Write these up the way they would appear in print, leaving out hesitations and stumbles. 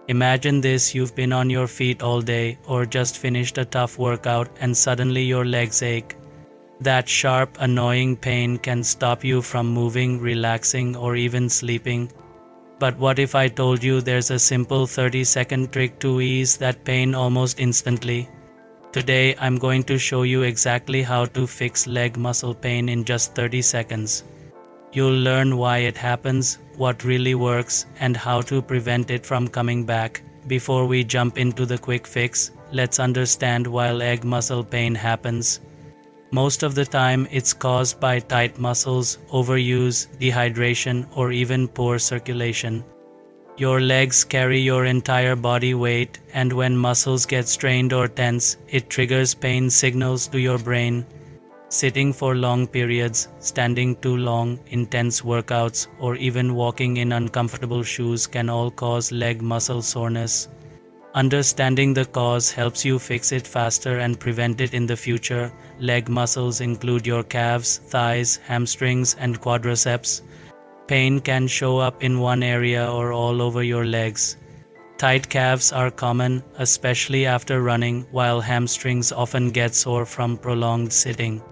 Imagine this: you've been on your feet all day or just finished a tough workout and suddenly your legs ache. That sharp, annoying pain can stop you from moving, relaxing, or even sleeping. But what if I told you there's a simple 30-second trick to ease that pain almost instantly? Today, I'm going to show you exactly how to fix leg muscle pain in just 30 seconds. You'll learn why it happens, what really works, and how to prevent it from coming back. Before we jump into the quick fix, let's understand why leg muscle pain happens. Most of the time, it's caused by tight muscles, overuse, dehydration, or even poor circulation. Your legs carry your entire body weight, and when muscles get strained or tense, it triggers pain signals to your brain. Sitting for long periods, standing too long, intense workouts, or even walking in uncomfortable shoes can all cause leg muscle soreness. Understanding the cause helps you fix it faster and prevent it in the future. Leg muscles include your calves, thighs, hamstrings, and quadriceps. Pain can show up in one area or all over your legs. Tight calves are common, especially after running, while hamstrings often get sore from prolonged sitting.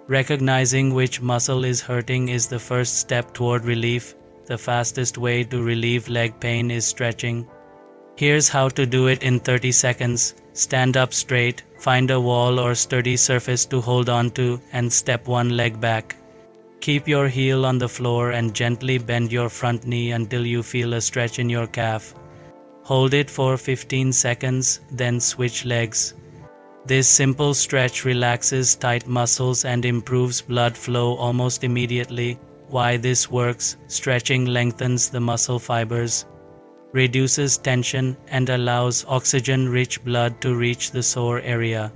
Recognizing which muscle is hurting is the first step toward relief. The fastest way to relieve leg pain is stretching. Here's how to do it in 30 seconds. Stand up straight, find a wall or sturdy surface to hold on to, and step one leg back. Keep your heel on the floor and gently bend your front knee until you feel a stretch in your calf. Hold it for 15 seconds, then switch legs. This simple stretch relaxes tight muscles and improves blood flow almost immediately. Why this works: stretching lengthens the muscle fibers, reduces tension, and allows oxygen-rich blood to reach the sore area.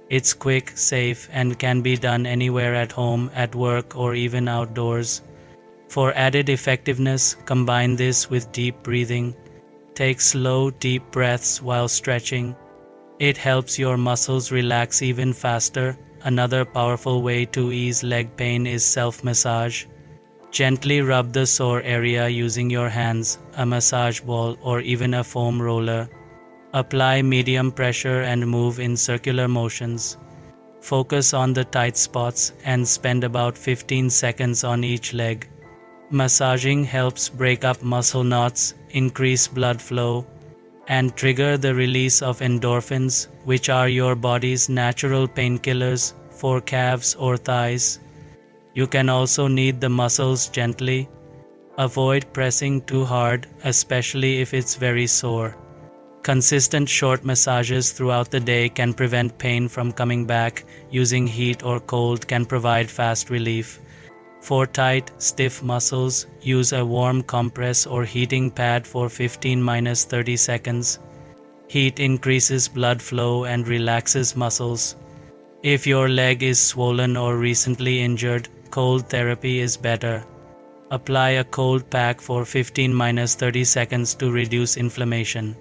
It's quick, safe, and can be done anywhere at home, at work, or even outdoors. For added effectiveness, combine this with deep breathing. Take slow, deep breaths while stretching. It helps your muscles relax even faster. Another powerful way to ease leg pain is self-massage. Gently rub the sore area using your hands, a massage ball, or even a foam roller. Apply medium pressure and move in circular motions. Focus on the tight spots and spend about 15 seconds on each leg. Massaging helps break up muscle knots, increase blood flow, and trigger the release of endorphins, which are your body's natural painkillers for calves or thighs. You can also knead the muscles gently. Avoid pressing too hard, especially if it's very sore. Consistent short massages throughout the day can prevent pain from coming back. Using heat or cold can provide fast relief. For tight, stiff muscles, use a warm compress or heating pad for 15–30 seconds. Heat increases blood flow and relaxes muscles. If your leg is swollen or recently injured, cold therapy is better. Apply a cold pack for 15–30 seconds to reduce inflammation.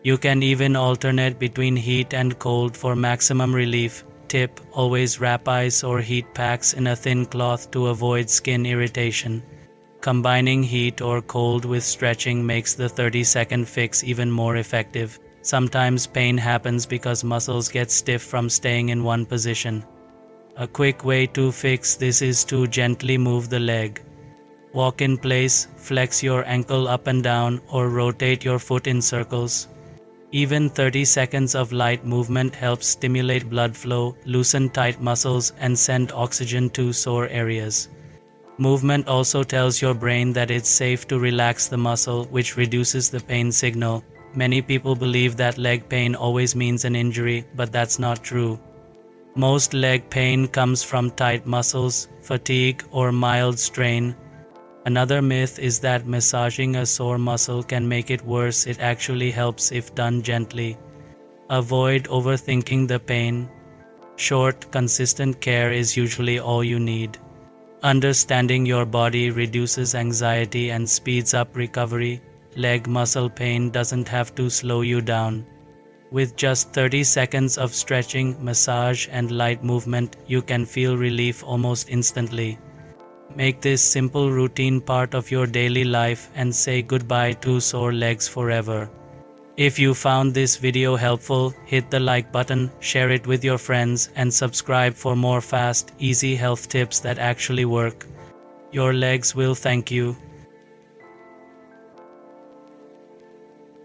You can even alternate between heat and cold for maximum relief. Tip: always wrap ice or heat packs in a thin cloth to avoid skin irritation. Combining heat or cold with stretching makes the 30-second fix even more effective. Sometimes pain happens because muscles get stiff from staying in one position. A quick way to fix this is to gently move the leg. Walk in place, flex your ankle up and down, or rotate your foot in circles. Even 30 seconds of light movement helps stimulate blood flow, loosen tight muscles, and send oxygen to sore areas. Movement also tells your brain that it's safe to relax the muscle, which reduces the pain signal. Many people believe that leg pain always means an injury, but that's not true. Most leg pain comes from tight muscles, fatigue, or mild strain. Another myth is that massaging a sore muscle can make it worse. It actually helps if done gently. Avoid overthinking the pain. Short, consistent care is usually all you need. Understanding your body reduces anxiety and speeds up recovery. Leg muscle pain doesn't have to slow you down. With just 30 seconds of stretching, massage, and light movement, you can feel relief almost instantly. Make this simple routine part of your daily life and say goodbye to sore legs forever. If you found this video helpful, hit the like button, share it with your friends, and subscribe for more fast, easy health tips that actually work. Your legs will thank you.